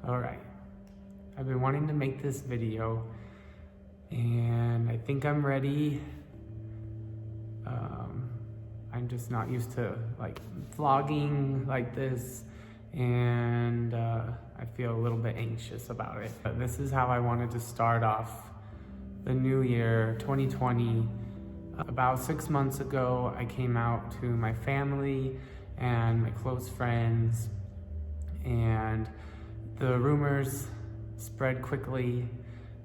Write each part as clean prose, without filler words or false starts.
Alright, I've been wanting to make this video and I think I'm ready. I'm just not used to like vlogging like this, and I feel a little bit anxious about it. But this is how I wanted to start off the new year, 2020. About 6 months ago, I came out to my family and my close friends, and the rumors spread quickly,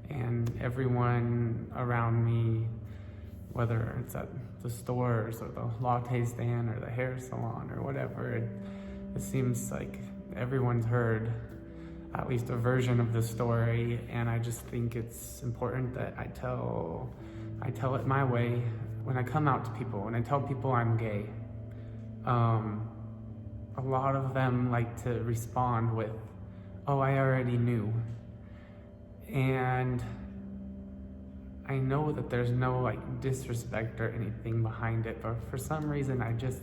and everyone around me, whether it's at the stores or the latte stand or the hair salon or whatever, it seems like everyone's heard at least a version of the story, and I just think it's important that I tell it my way. When I come out to people, when I tell people I'm gay, a lot of them like to respond with, "Oh, I already knew." And I know that there's no like disrespect or anything behind it, but for some reason I just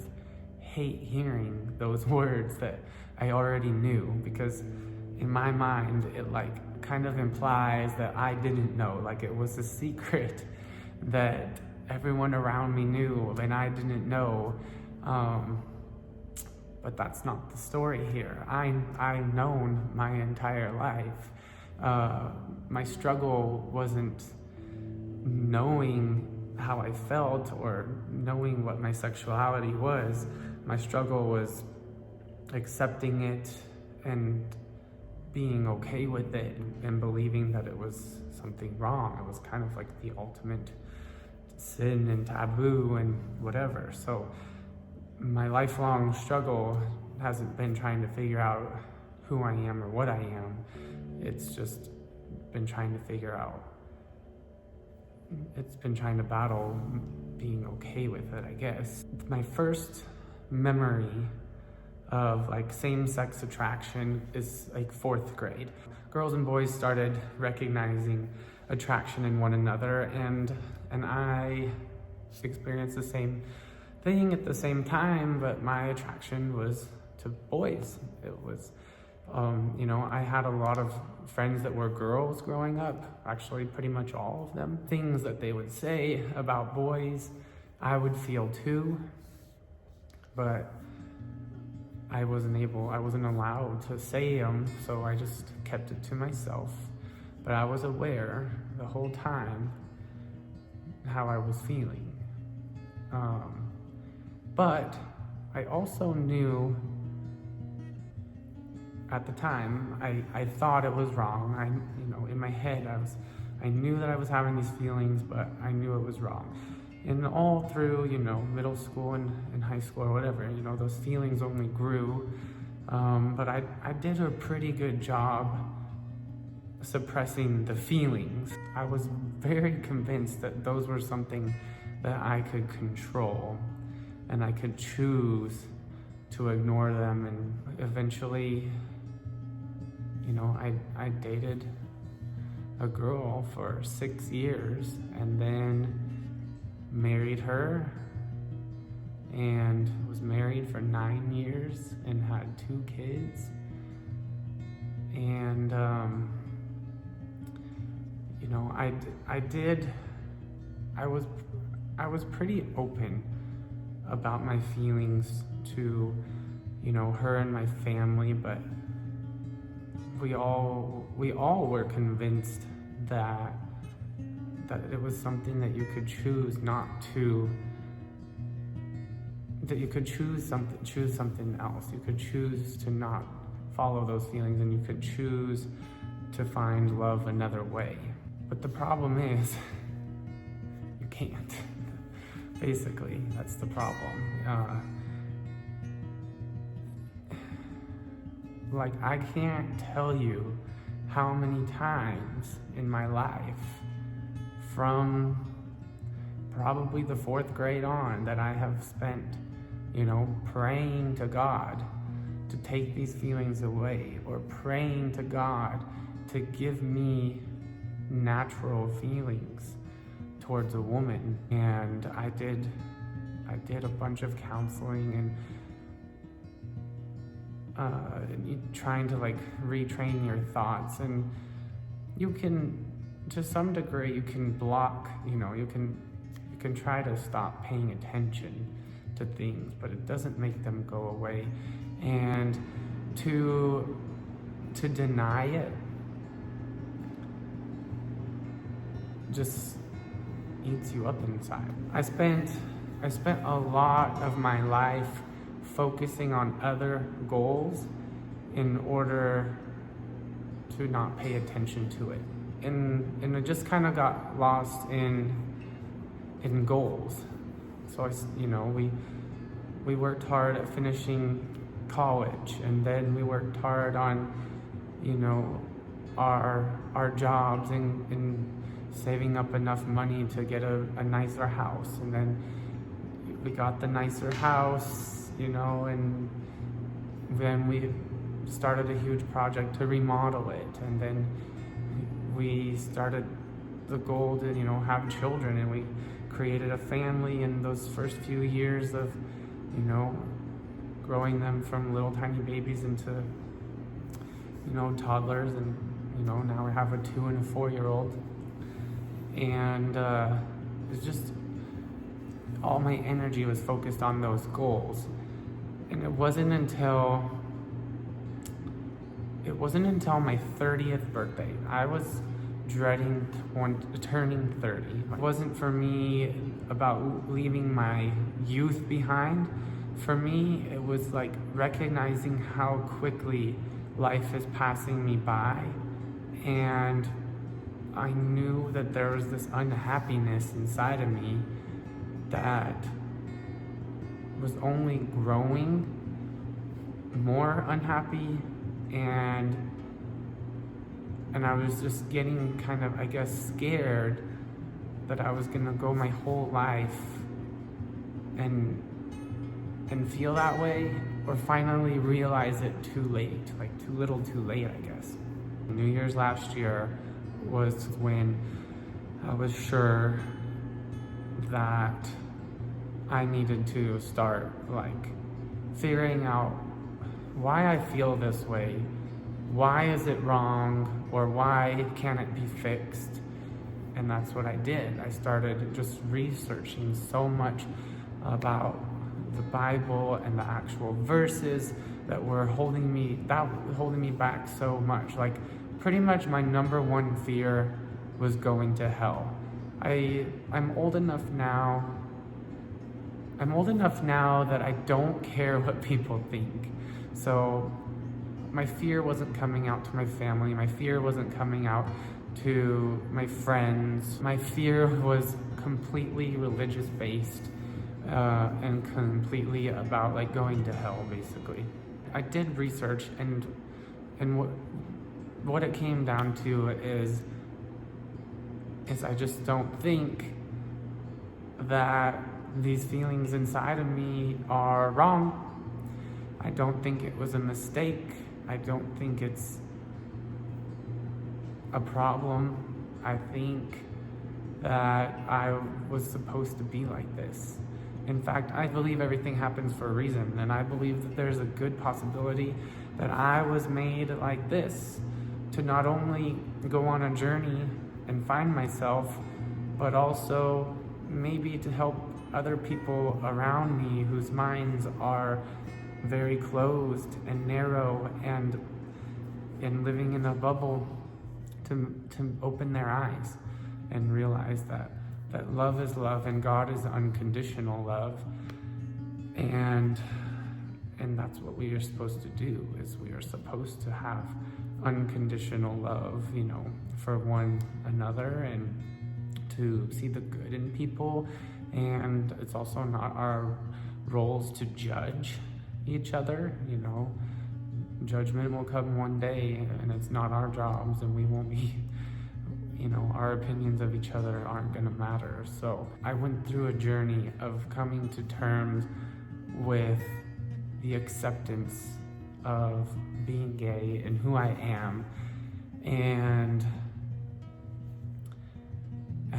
hate hearing those words that I already knew, because in my mind it like kind of implies that I didn't know, like it was a secret that everyone around me knew and I didn't know. But that's not the story here. I've known my entire life. My struggle wasn't knowing how I felt or knowing what my sexuality was. My struggle was accepting it and being okay with it and believing that it was something wrong. It was kind of like the ultimate sin and taboo and whatever. So my lifelong struggle hasn't been trying to figure out who I am or what I am. It's just been trying to figure out, it's been trying to battle being okay with it, I guess. My first memory of like same-sex attraction is like 4th grade. Girls and boys started recognizing attraction in one another, and I experienced the same thing at the same time, but my attraction was to boys. It was, I had a lot of friends that were girls growing up, actually pretty much all of them. Things that they would say about boys, I would feel too, but I wasn't allowed to say them, so I just kept it to myself. But I was aware the whole time how I was feeling. But I also knew at the time, I thought it was wrong. In my head, I knew that I was having these feelings, but I knew it was wrong. And all through, middle school and high school or whatever, those feelings only grew. But I did a pretty good job suppressing the feelings. I was very convinced that those were something that I could control, and I could choose to ignore them. And eventually, I dated a girl for 6 years and then married her, and was married for 9 years and had 2 kids. And I was pretty open about my feelings to her and my family, but we all were convinced that it was something that you could choose not to, that you could choose something else. You could choose to not follow those feelings, and you could choose to find love another way. But the problem is, you can't. Basically, that's the problem. I can't tell you how many times in my life, from probably the 4th grade on, that I have spent, praying to God to take these feelings away, or praying to God to give me natural feelings towards a woman. And I did a bunch of counseling, trying to like retrain your thoughts, and you can, to some degree, you can block, you can try to stop paying attention to things, but it doesn't make them go away. And to deny it just eats you up inside. I spent a lot of my life focusing on other goals in order to not pay attention to it. And it just kind of got lost in goals. So we worked hard at finishing college, and then we worked hard on, our jobs and saving up enough money to get a nicer house. And then we got the nicer house, and then we started a huge project to remodel it. And then we started the goal to, have children, and we created a family in those first few years of, growing them from little tiny babies into, toddlers. And, now we have a 2 and a 4-year-old. And it's just, all my energy was focused on those goals. And it wasn't until my 30th birthday. I was dreading turning 30. It wasn't for me about leaving my youth behind. For me, it was like recognizing how quickly life is passing me by. And I knew that there was this unhappiness inside of me that was only growing more unhappy, and I was just getting kind of, I guess, scared that I was gonna go my whole life and feel that way, or finally realize it too late, like too little too late, I guess. New Year's last year was when I was sure that I needed to start like figuring out why I feel this way, why is it wrong, or why can't it be fixed? And that's what I did. I started just researching so much about the Bible and the actual verses that were holding me back so much. Like, pretty much my number one fear was going to hell. I'm old enough now that I don't care what people think. So my fear wasn't coming out to my family. My fear wasn't coming out to my friends. My fear was completely religious based, and completely about like going to hell, basically. I did research, and what it came down to is I just don't think that these feelings inside of me are wrong. I don't think it was a mistake. I don't think it's a problem. I think that I was supposed to be like this. In fact, I believe everything happens for a reason, and I believe that there's a good possibility that I was made like this, to not only go on a journey and find myself, but also maybe to help other people around me whose minds are very closed and narrow and living in a bubble, to open their eyes and realize that love is love, and God is unconditional love, and that's what we are supposed to do. Is we are supposed to have unconditional love, for one another, and to see the good in people. And it's also not our roles to judge each other. Judgment will come one day, and it's not our jobs, and we won't be, our opinions of each other aren't gonna matter. So I went through a journey of coming to terms with the acceptance of being gay and who I am, and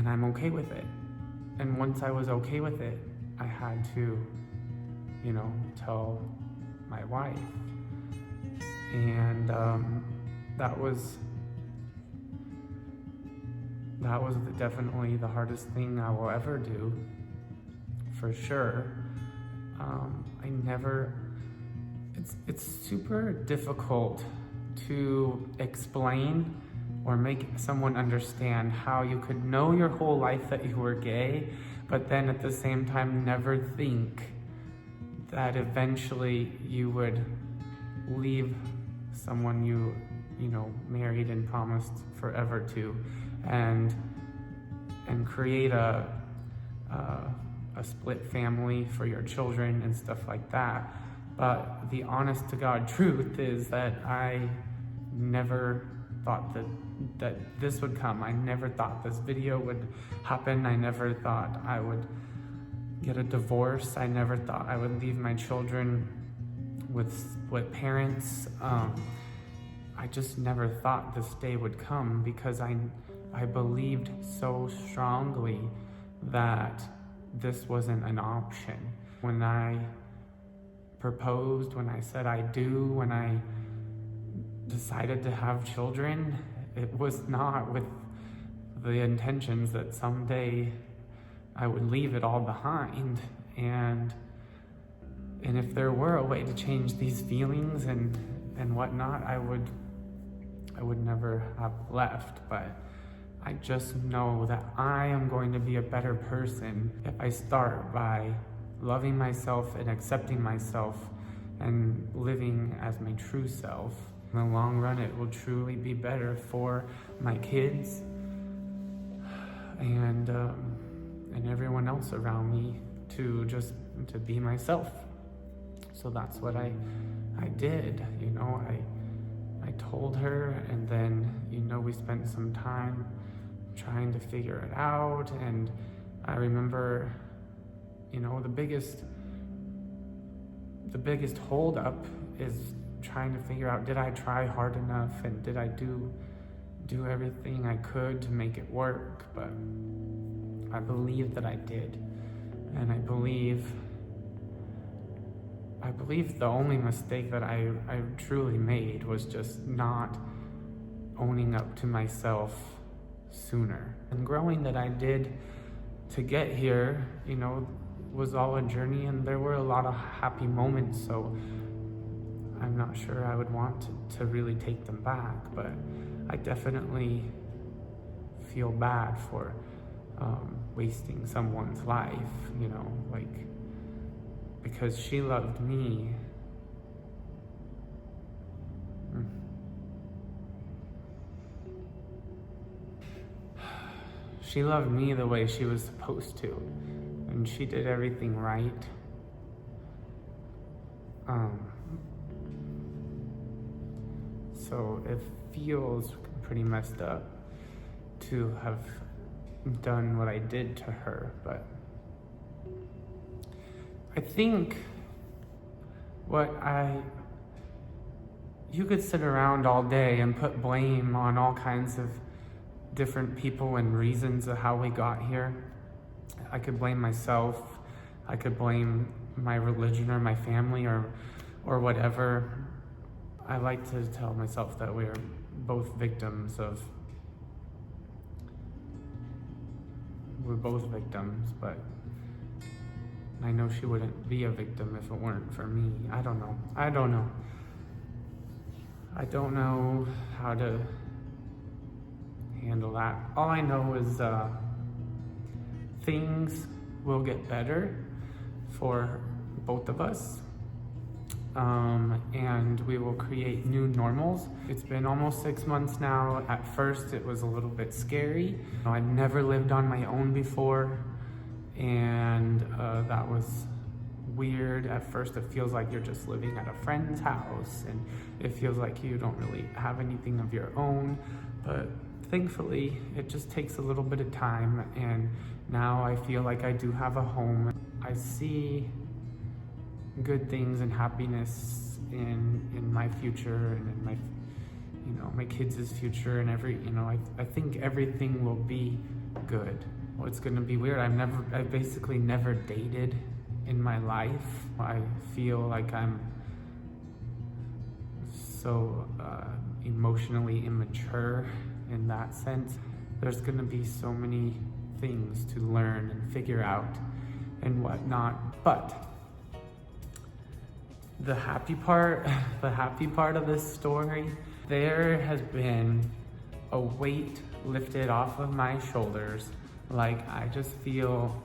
I'm okay with it. And once I was okay with it, I had to, tell my wife. And that was definitely the hardest thing I will ever do, for sure. It's super difficult to explain or make someone understand how you could know your whole life that you were gay, but then at the same time never think that eventually you would leave someone you married and promised forever to, and create a split family for your children and stuff like that. But the honest to God truth is that I never thought that this would come. I never thought this video would happen. I never thought I would get a divorce. I never thought I would leave my children with split parents. I just never thought this day would come, because I believed so strongly that this wasn't an option. When I proposed, when I said I do, when I decided to have children, it was not with the intentions that someday I would leave it all behind. And if there were a way to change these feelings and whatnot, I would never have left. But I just know that I am going to be a better person if I start by loving myself and accepting myself and living as my true self. In the long run, it will truly be better for my kids and everyone else around me to be myself. So that's what I did. I told her, and then we spent some time trying to figure it out. And I remember the biggest hold up is trying to figure out, did I try hard enough, and did I do everything I could to make it work? But I believe that I did, and I believe the only mistake that I truly made was just not owning up to myself sooner. And growing that I did to get here, was all a journey, and there were a lot of happy moments, so I'm not sure I would want to really take them back, but I definitely feel bad for wasting someone's life, because she loved me. She loved me the way she was supposed to, and she did everything right. So it feels pretty messed up to have done what I did to her, but I think you could sit around all day and put blame on all kinds of different people and reasons of how we got here. I could blame myself, I could blame my religion or my family or whatever. I like to tell myself that we're both victims, but I know she wouldn't be a victim if it weren't for me. I don't know how to handle that. All I know is things will get better for both of us, and we will create new normals. It's been almost 6 months now. At first it was a little bit scary. I've never lived on my own before, and that was weird. At first it feels like you're just living at a friend's house, and it feels like you don't really have anything of your own, but thankfully it just takes a little bit of time, and now I feel like I do have a home. I see good things and happiness in my future and in my kids' future, and I think everything will be good. Well, it's gonna be weird. I've basically never dated in my life. I feel like I'm so emotionally immature in that sense. There's gonna be so many things to learn and figure out and whatnot. But the happy part of this story, there has been a weight lifted off of my shoulders. Like I just feel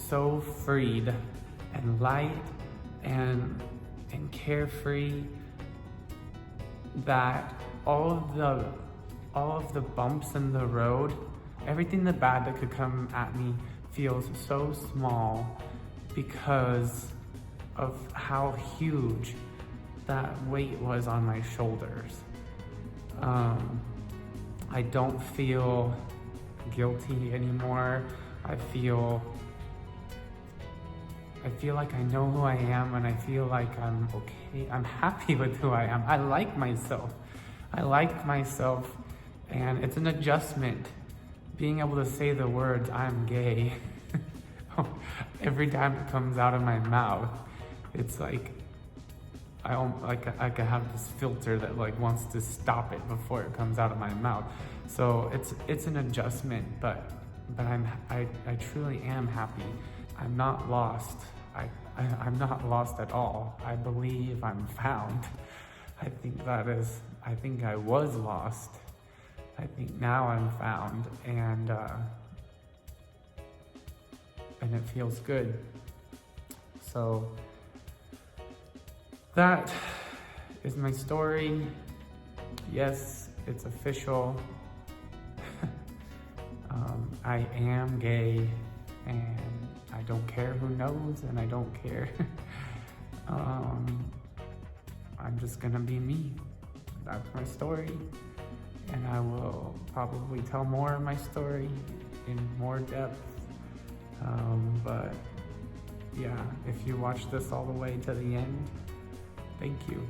so freed and light and carefree, that all of the bumps in the road, everything the bad that could come at me feels so small because of how huge that weight was on my shoulders. I don't feel guilty anymore. I feel like I know who I am, and I feel like I'm okay. I'm happy with who I am. I like myself, and it's an adjustment. Being able to say the words, I'm gay, every time it comes out of my mouth, it's like, I could have this filter that like wants to stop it before it comes out of my mouth. So it's an adjustment, but I truly am happy. I'm not lost. I'm not lost at all. I believe I'm found. I think I was lost. I think now I'm found, and it feels good. So that is my story. Yes, it's official. I am gay, and I don't care who knows, and I don't care. I'm just gonna be me. That's my story, and I will probably tell more of my story in more depth. But yeah, if you watch this all the way to the end, thank you.